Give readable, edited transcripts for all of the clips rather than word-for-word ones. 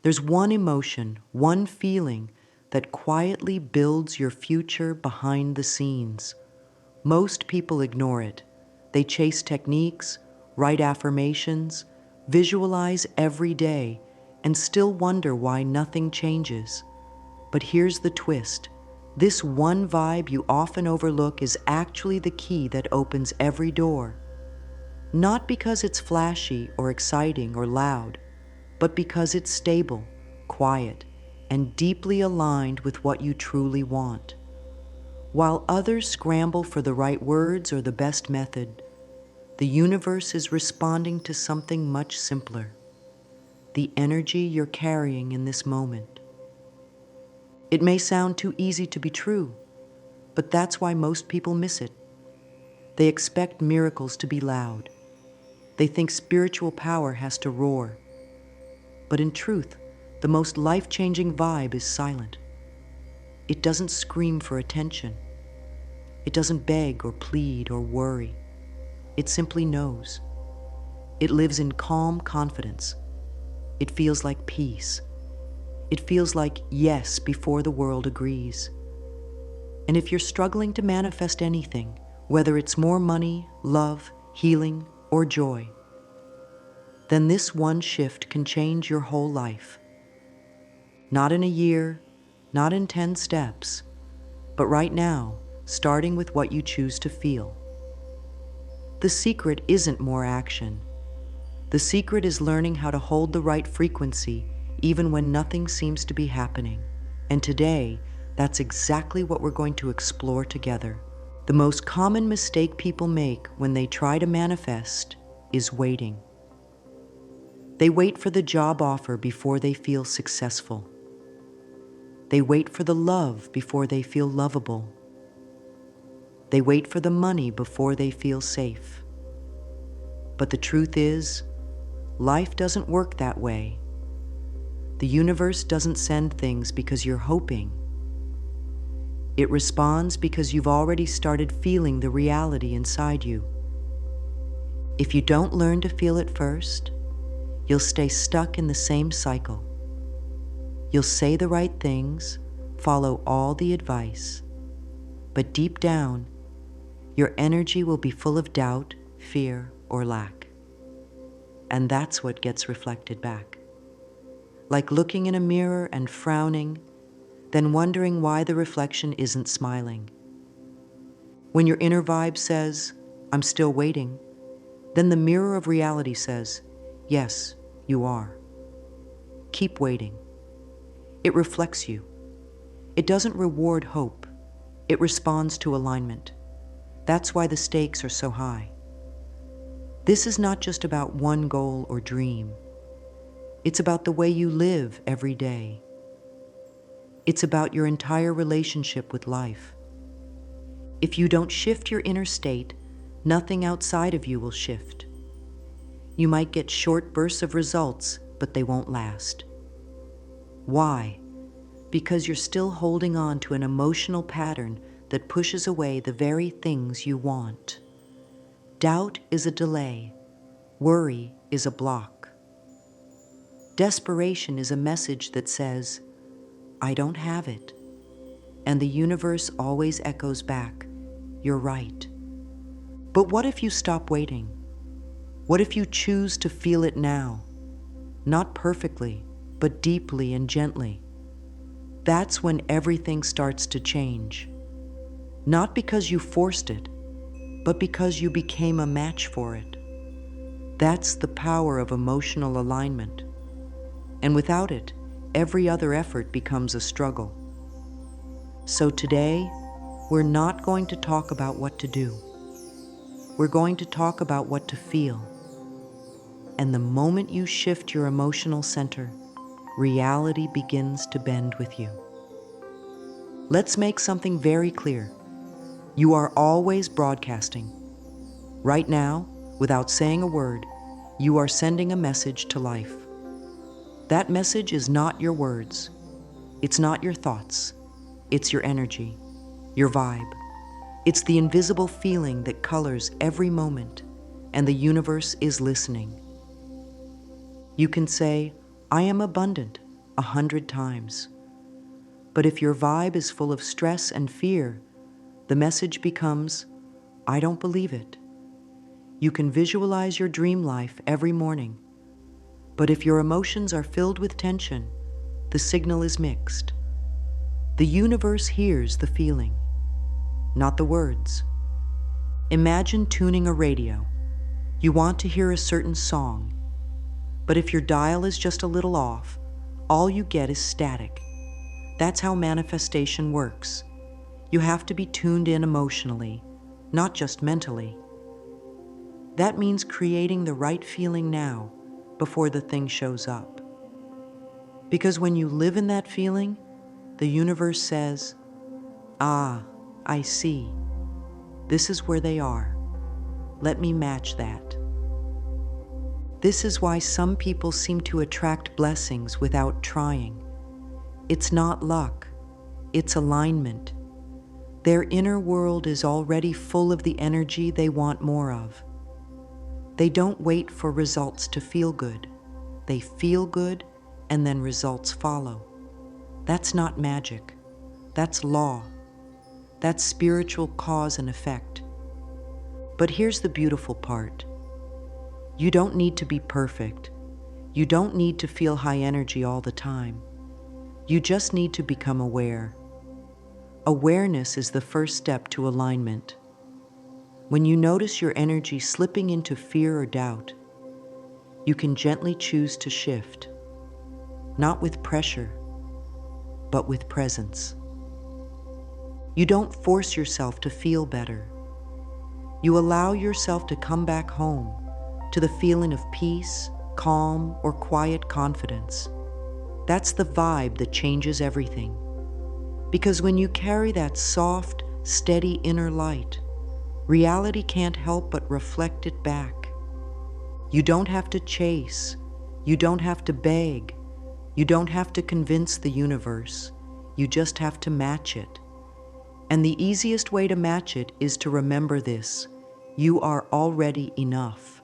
There's one emotion, one feeling that quietly builds your future behind the scenes. Most people ignore it. They chase techniques, write affirmations, visualize every day, and still wonder why nothing changes. But here's the twist. This one vibe you often overlook is actually the key that opens every door. Not because it's flashy or exciting or loud, but because it's stable, quiet, and deeply aligned with what you truly want. While others scramble for the right words or the best method, the universe is responding to something much simpler: the energy you're carrying in this moment. It may sound too easy to be true, but that's why most people miss it. They expect miracles to be loud. They think spiritual power has to roar. But in truth, the most life-changing vibe is silent. It doesn't scream for attention. It doesn't beg or plead or worry. It simply knows. It lives in calm confidence. It feels like peace. It feels like yes before the world agrees. And if you're struggling to manifest anything, whether it's more money, love, healing, or joy, then this one shift can change your whole life. Not in a year, not in 10 steps, but right now, starting with what you choose to feel. The secret isn't more action. The secret is learning how to hold the right frequency even when nothing seems to be happening. And today, that's exactly what we're going to explore together. The most common mistake people make when they try to manifest is waiting. They wait for the job offer before they feel successful. They wait for the love before they feel lovable. They wait for the money before they feel safe. But the truth is, life doesn't work that way. The universe doesn't send things because you're hoping. It responds because you've already started feeling the reality inside you. If you don't learn to feel it first, you'll stay stuck in the same cycle. You'll say the right things, follow all the advice, but deep down, your energy will be full of doubt, fear, or lack. And that's what gets reflected back. Like looking in a mirror and frowning, then wondering why the reflection isn't smiling. When your inner vibe says, "I'm still waiting," then the mirror of reality says, "Yes, you are." Keep waiting. It reflects you. It doesn't reward hope. It responds to alignment. That's why the stakes are so high. This is not just about one goal or dream. It's about the way you live every day. It's about your entire relationship with life. If you don't shift your inner state, nothing outside of you will shift. You might get short bursts of results, but they won't last. Why? Because you're still holding on to an emotional pattern that pushes away the very things you want. Doubt is a delay. Worry is a block. Desperation is a message that says, "I don't have it." And the universe always echoes back, "You're right." But what if you stop waiting? What if you choose to feel it now? Not perfectly, but deeply and gently. That's when everything starts to change. Not because you forced it, but because you became a match for it. That's the power of emotional alignment. And without it, every other effort becomes a struggle. So today, we're not going to talk about what to do. We're going to talk about what to feel. And the moment you shift your emotional center, reality begins to bend with you. Let's make something very clear. You are always broadcasting. Right now, without saying a word, you are sending a message to life. That message is not your words. It's not your thoughts. It's your energy, your vibe. It's the invisible feeling that colors every moment, and the universe is listening. You can say, "I am abundant. 100 times. But if your vibe is full of stress and fear, the message becomes, I don't believe it. You can visualize your dream life every morning. But if your emotions are filled with tension, the signal is mixed. The universe hears the feeling, not the words. Imagine tuning a radio. You want to hear a certain song, but if your dial is just a little off, all you get is static. That's how manifestation works. You have to be tuned in emotionally, not just mentally. That means creating the right feeling now before the thing shows up. Because when you live in that feeling, the universe says, ah, I see. This is where they are. Let me match that. This is why some people seem to attract blessings without trying. It's not luck, it's alignment. Their inner world is already full of the energy they want more of. They don't wait for results to feel good. They feel good, and then results follow. That's not magic. That's law. That's spiritual cause and effect. But here's the beautiful part. You don't need to be perfect. You don't need to feel high energy all the time. You just need to become aware. Awareness is the first step to alignment. When you notice your energy slipping into fear or doubt, you can gently choose to shift, not with pressure, but with presence. You don't force yourself to feel better. You allow yourself to come back home to the feeling of peace, calm, or quiet confidence. That's the vibe that changes everything. Because when you carry that soft, steady inner light, reality can't help but reflect it back. You don't have to chase. You don't have to beg. You don't have to convince the universe. You just have to match it. And the easiest way to match it is to remember this. You are already enough.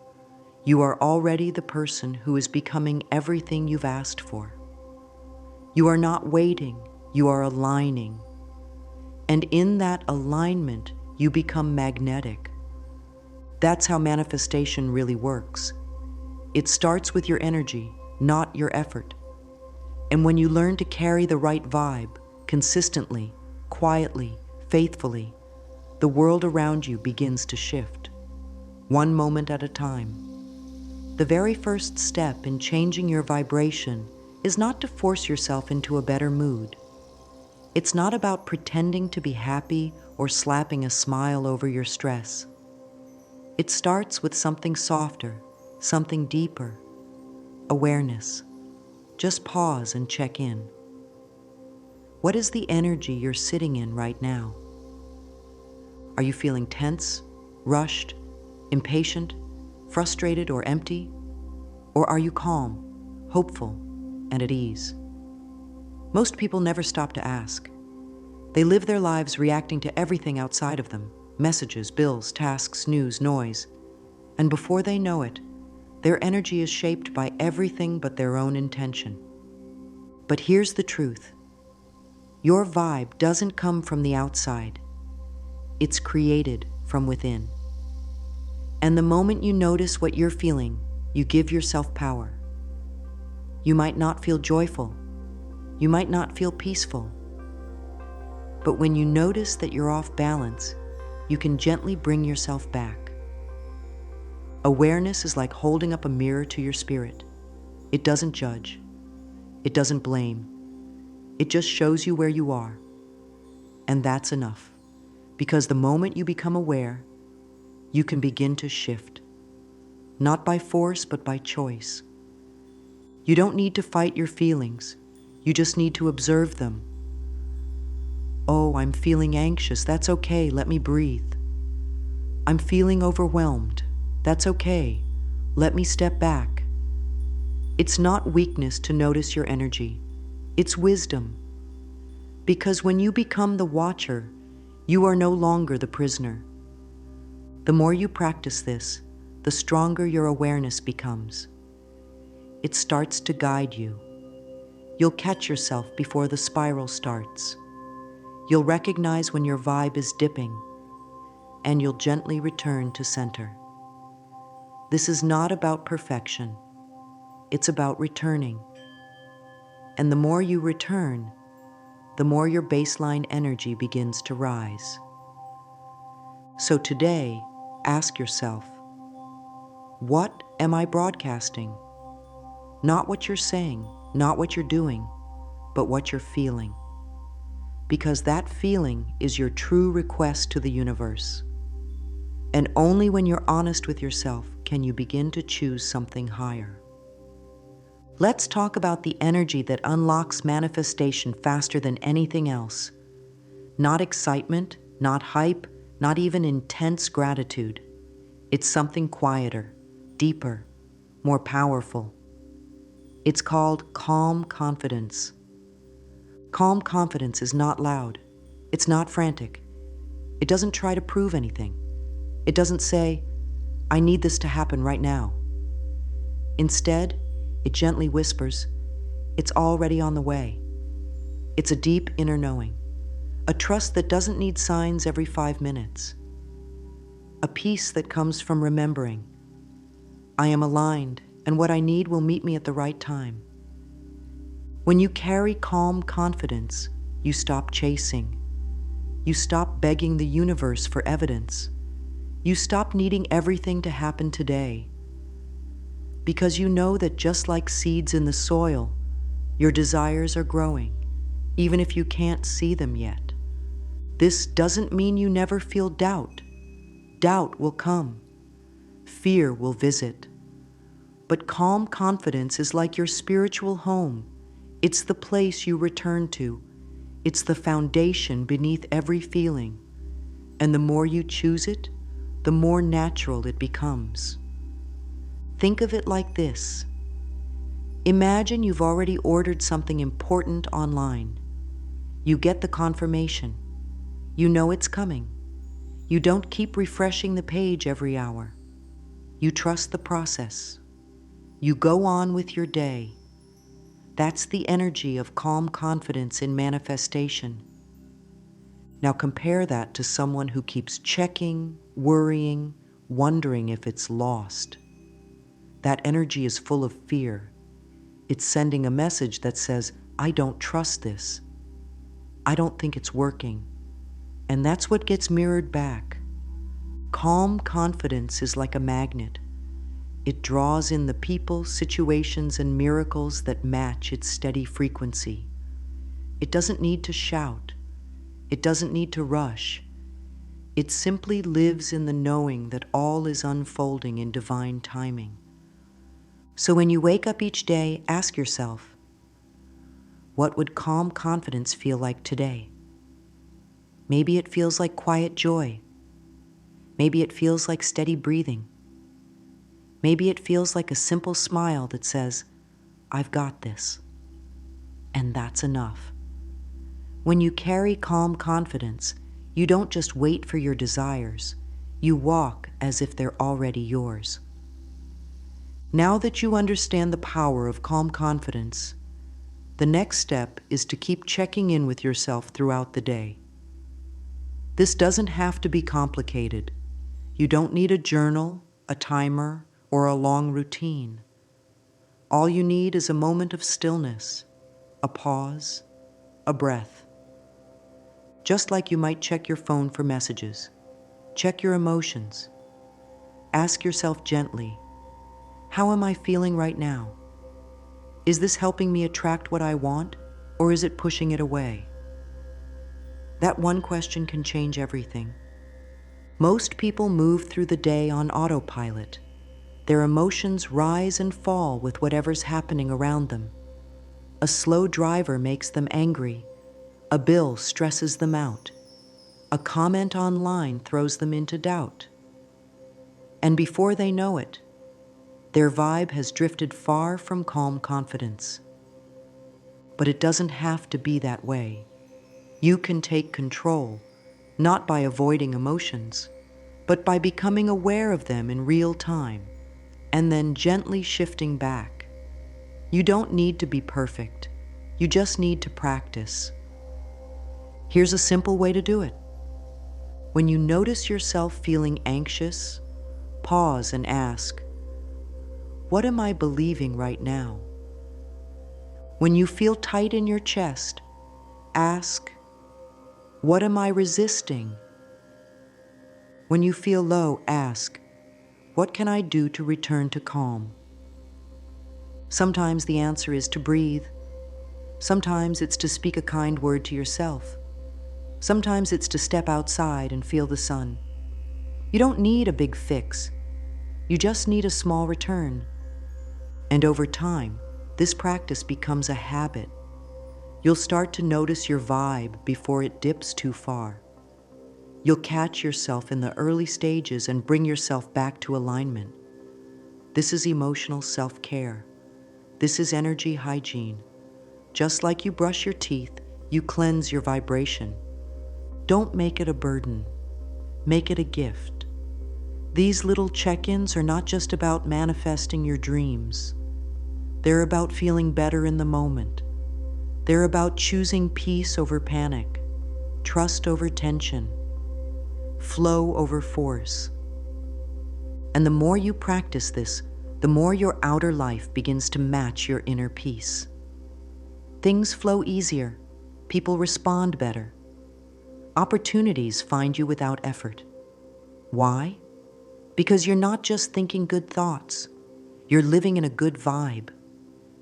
You are already the person who is becoming everything you've asked for. You are not waiting, you are aligning. And in that alignment, you become magnetic. That's how manifestation really works. It starts with your energy, not your effort. And when you learn to carry the right vibe, consistently, quietly, faithfully, the world around you begins to shift, one moment at a time. The very first step in changing your vibration is not to force yourself into a better mood. It's not about pretending to be happy or slapping a smile over your stress. It starts with something softer, something deeper, awareness. Just pause and check in. What is the energy you're sitting in right now? Are you feeling tense, rushed, impatient, frustrated, or empty? Or are you calm, hopeful, and at ease? Most people never stop to ask. They live their lives reacting to everything outside of them: messages, bills, tasks, news, noise. And before they know it, their energy is shaped by everything but their own intention. But here's the truth. Your vibe doesn't come from the outside. It's created from within. And the moment you notice what you're feeling, you give yourself power. You might not feel joyful. You might not feel peaceful. But when you notice that you're off balance, you can gently bring yourself back. Awareness is like holding up a mirror to your spirit. It doesn't judge. It doesn't blame. It just shows you where you are. And that's enough. Because the moment you become aware, you can begin to shift. Not by force, but by choice. You don't need to fight your feelings. You just need to observe them. Oh, I'm feeling anxious. That's okay. Let me breathe. I'm feeling overwhelmed. That's okay. Let me step back. It's not weakness to notice your energy. It's wisdom. Because when you become the watcher, you are no longer the prisoner. The more you practice this, the stronger your awareness becomes. It starts to guide you. You'll catch yourself before the spiral starts. You'll recognize when your vibe is dipping, and you'll gently return to center. This is not about perfection. It's about returning. And the more you return, the more your baseline energy begins to rise. So today, ask yourself, what am I broadcasting? Not what you're saying, not what you're doing, but what you're feeling. Because that feeling is your true request to the universe. And only when you're honest with yourself can you begin to choose something higher. Let's talk about the energy that unlocks manifestation faster than anything else. Not excitement, not hype, not even intense gratitude. It's something quieter, deeper, more powerful. It's called calm confidence. Calm confidence is not loud. It's not frantic. It doesn't try to prove anything. It doesn't say, I need this to happen right now. Instead, it gently whispers, it's already on the way. It's a deep inner knowing, a trust that doesn't need signs every 5 minutes, a peace that comes from remembering, I am aligned and what I need will meet me at the right time. When you carry calm confidence, you stop chasing. You stop begging the universe for evidence. You stop needing everything to happen today. Because you know that just like seeds in the soil, your desires are growing, even if you can't see them yet. This doesn't mean you never feel doubt. Doubt will come. Fear will visit. But calm confidence is like your spiritual home. It's the place you return to. It's the foundation beneath every feeling. And the more you choose it, the more natural it becomes. Think of it like this. Imagine you've already ordered something important online. You get the confirmation. You know it's coming. You don't keep refreshing the page every hour. You trust the process. You go on with your day. That's the energy of calm confidence in manifestation. Now compare that to someone who keeps checking, worrying, wondering if it's lost. That energy is full of fear. It's sending a message that says, I don't trust this. I don't think it's working. And that's what gets mirrored back. Calm confidence is like a magnet. It draws in the people, situations, and miracles that match its steady frequency. It doesn't need to shout. It doesn't need to rush. It simply lives in the knowing that all is unfolding in divine timing. So when you wake up each day, ask yourself, what would calm confidence feel like today? Maybe it feels like quiet joy. Maybe it feels like steady breathing. Maybe it feels like a simple smile that says, I've got this. And that's enough. When you carry calm confidence, you don't just wait for your desires. You walk as if they're already yours. Now that you understand the power of calm confidence, the next step is to keep checking in with yourself throughout the day. This doesn't have to be complicated. You don't need a journal, a timer, or a long routine. All you need is a moment of stillness, a pause, a breath. Just like you might check your phone for messages, check your emotions. Ask yourself gently, how am I feeling right now? Is this helping me attract what I want, or is it pushing it away? That one question can change everything. Most people move through the day on autopilot. Their emotions rise and fall with whatever's happening around them. A slow driver makes them angry. A bill stresses them out. A comment online throws them into doubt. And before they know it, their vibe has drifted far from calm confidence. But it doesn't have to be that way. You can take control, not by avoiding emotions, but by becoming aware of them in real time, and then gently shifting back. You don't need to be perfect. You just need to practice. Here's a simple way to do it. When you notice yourself feeling anxious, pause and ask, what am I believing right now? When you feel tight in your chest, ask, what am I resisting? When you feel low, ask, what can I do to return to calm? Sometimes the answer is to breathe. Sometimes it's to speak a kind word to yourself. Sometimes it's to step outside and feel the sun. You don't need a big fix. You just need a small return. And over time, this practice becomes a habit. You'll start to notice your vibe before it dips too far. You'll catch yourself in the early stages and bring yourself back to alignment. This is emotional self-care. This is energy hygiene. Just like you brush your teeth, you cleanse your vibration. Don't make it a burden. Make it a gift. These little check-ins are not just about manifesting your dreams. They're about feeling better in the moment. They're about choosing peace over panic, trust over tension, flow over force. And the more you practice this, the more your outer life begins to match your inner peace. Things flow easier. People respond better. Opportunities find you without effort. Why? Because you're not just thinking good thoughts. You're living in a good vibe.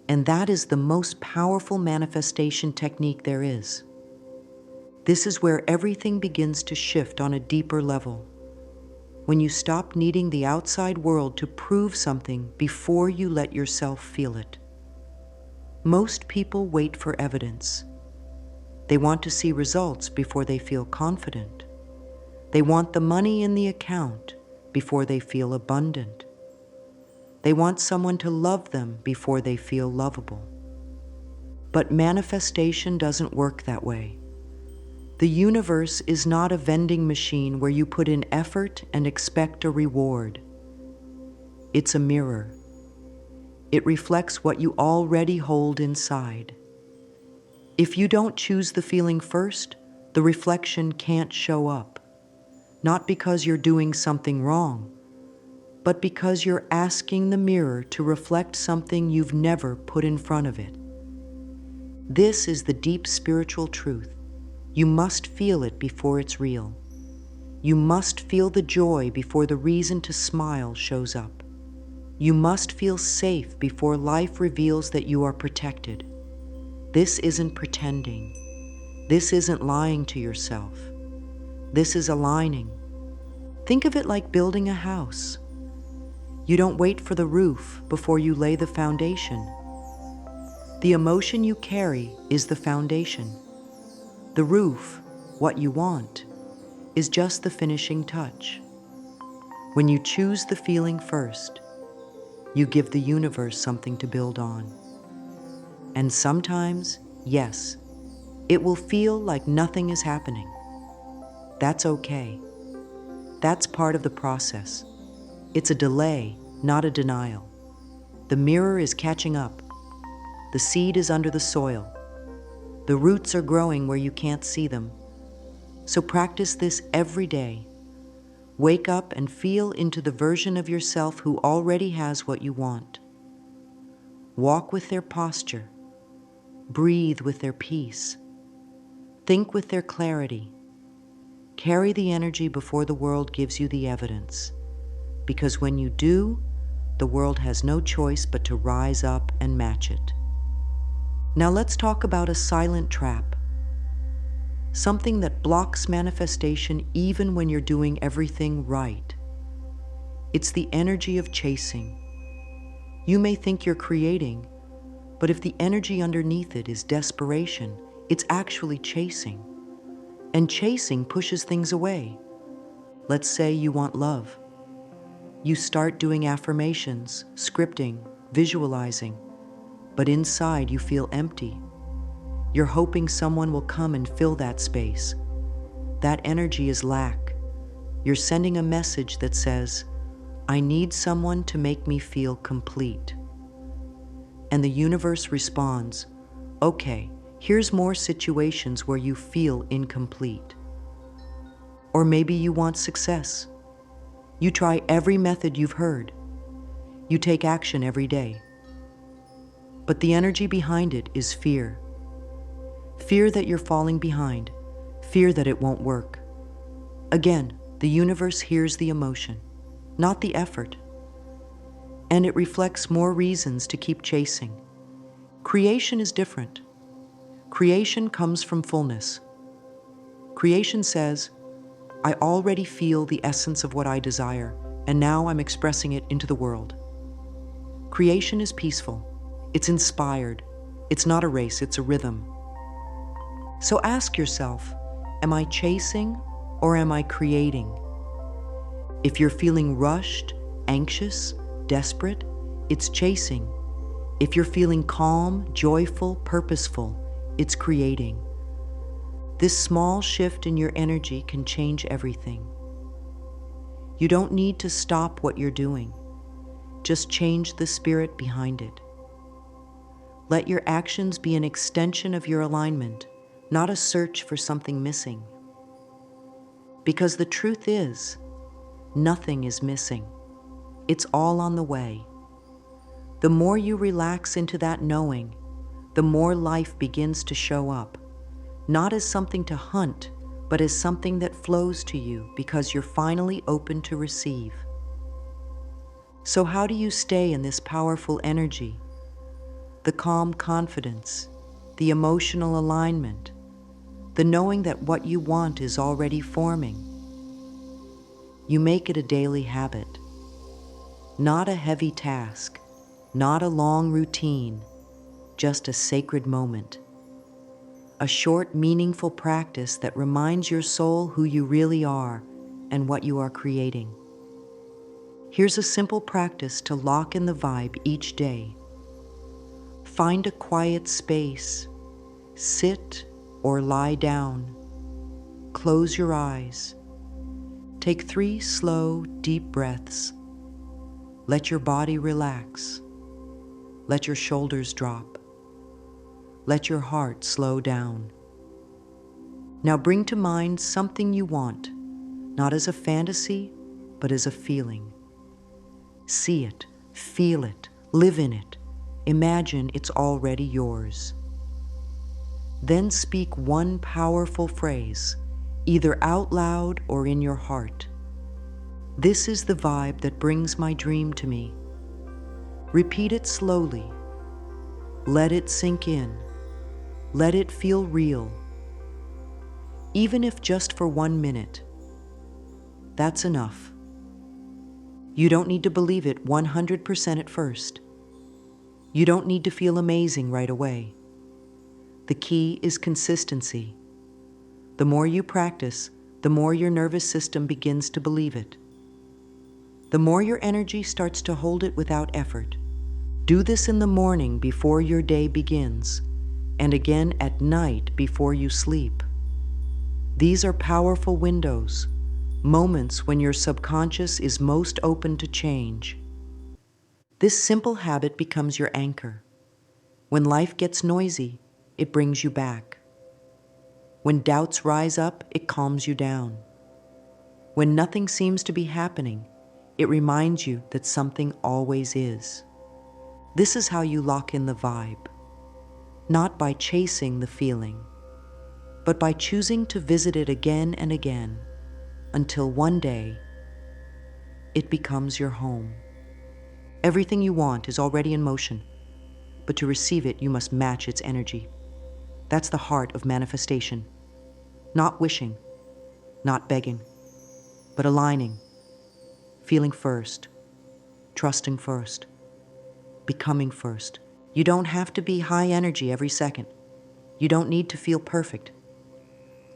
And that is the most powerful manifestation technique there is. This is where everything begins to shift on a deeper level. When you stop needing the outside world to prove something before you let yourself feel it. Most people wait for evidence. They want to see results before they feel confident. They want the money in the account before they feel abundant. They want someone to love them before they feel lovable. But manifestation doesn't work that way. The universe is not a vending machine where you put in effort and expect a reward. It's a mirror. It reflects what you already hold inside. If you don't choose the feeling first, the reflection can't show up. Not because you're doing something wrong, but because you're asking the mirror to reflect something you've never put in front of it. This is the deep spiritual truth. You must feel it before it's real. You must feel the joy before the reason to smile shows up. You must feel safe before life reveals that you are protected. This isn't pretending. This isn't lying to yourself. This is aligning. Think of it like building a house. You don't wait for the roof before you lay the foundation. The emotion you carry is the foundation. The roof, what you want, is just the finishing touch. When you choose the feeling first, you give the universe something to build on. And sometimes, yes, it will feel like nothing is happening. That's okay. That's part of the process. It's a delay, not a denial. The mirror is catching up. The seed is under the soil. The roots are growing where you can't see them. So practice this every day. Wake up and feel into the version of yourself who already has what you want. Walk with their posture. Breathe with their peace. Think with their clarity. Carry the energy before the world gives you the evidence. Because when you do, the world has no choice but to rise up and match it. Now let's talk about a silent trap. Something that blocks manifestation even when you're doing everything right. It's the energy of chasing. You may think you're creating, but if the energy underneath it is desperation, it's actually chasing. And chasing pushes things away. Let's say you want love. You start doing affirmations, scripting, visualizing, but inside you feel empty. You're hoping someone will come and fill that space. That energy is lack. You're sending a message that says, I need someone to make me feel complete. And the universe responds, Okay, here's more situations where you feel incomplete. Or maybe you want success. You try every method you've heard. You take action every day. But the energy behind it is fear. Fear that you're falling behind. Fear that it won't work. Again, the universe hears the emotion, not the effort. And it reflects more reasons to keep chasing. Creation is different. Creation comes from fullness. Creation says, I already feel the essence of what I desire, and now I'm expressing it into the world. Creation is peaceful. It's inspired. It's not a race, it's a rhythm. So ask yourself, am I chasing or am I creating? If you're feeling rushed, anxious, desperate, it's chasing. If you're feeling calm, joyful, purposeful, it's creating. This small shift in your energy can change everything. You don't need to stop what you're doing. Just change the spirit behind it. Let your actions be an extension of your alignment, not a search for something missing. Because the truth is, nothing is missing. It's all on the way. The more you relax into that knowing, the more life begins to show up, not as something to hunt, but as something that flows to you because you're finally open to receive. So how do you stay in this powerful energy? The calm confidence, the emotional alignment, the knowing that what you want is already forming. You make it a daily habit, not a heavy task, not a long routine, just a sacred moment. A short, meaningful practice that reminds your soul who you really are and what you are creating. Here's a simple practice to lock in the vibe each day. Find a quiet space, sit or lie down. Close your eyes. Take 3 slow, deep breaths. Let your body relax. Let your shoulders drop. Let your heart slow down. Now bring to mind something you want, not as a fantasy, but as a feeling. See it, feel it, live in it. Imagine it's already yours. Then speak one powerful phrase, either out loud or in your heart. This is the vibe that brings my dream to me. Repeat it slowly. Let it sink in. Let it feel real. Even if just for 1 minute. That's enough. You don't need to believe it 100% at first. You don't need to feel amazing right away. The key is consistency. The more you practice, the more your nervous system begins to believe it. The more your energy starts to hold it without effort. Do this in the morning before your day begins, and again at night before you sleep. These are powerful windows, moments when your subconscious is most open to change. This simple habit becomes your anchor. When life gets noisy, it brings you back. When doubts rise up, it calms you down. When nothing seems to be happening, it reminds you that something always is. This is how you lock in the vibe, not by chasing the feeling, but by choosing to visit it again and again until one day it becomes your home. Everything you want is already in motion, but to receive it, you must match its energy. That's the heart of manifestation. Not wishing, not begging, but aligning, feeling first, trusting first, becoming first. You don't have to be high energy every second. You don't need to feel perfect.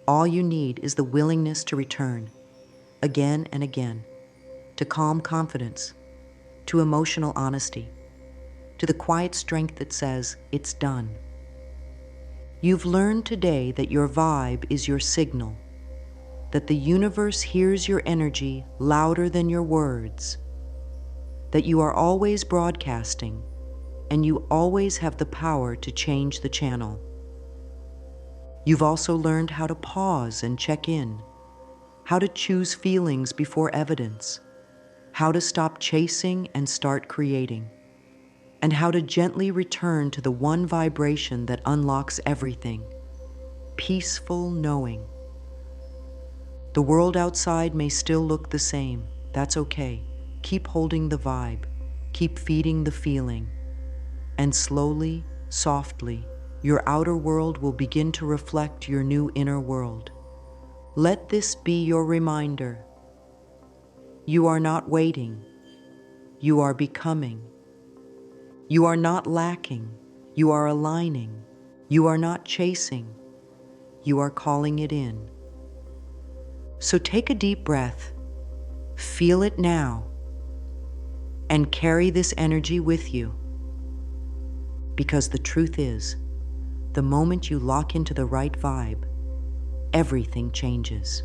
All you need is the willingness to return, again and again, to calm confidence, to emotional honesty, to the quiet strength that says, it's done. You've learned today that your vibe is your signal, that the universe hears your energy louder than your words, that you are always broadcasting, and you always have the power to change the channel. You've also learned how to pause and check in, how to choose feelings before evidence, how to stop chasing and start creating, and how to gently return to the one vibration that unlocks everything: peaceful knowing. The world outside may still look the same. That's okay. Keep holding the vibe, keep feeding the feeling, and slowly, softly, your outer world will begin to reflect your new inner world. Let this be your reminder. You are not waiting. You are becoming. You are not lacking. You are aligning. You are not chasing. You are calling it in. So take a deep breath, feel it now, and carry this energy with you. Because the truth is, the moment you lock into the right vibe, everything changes.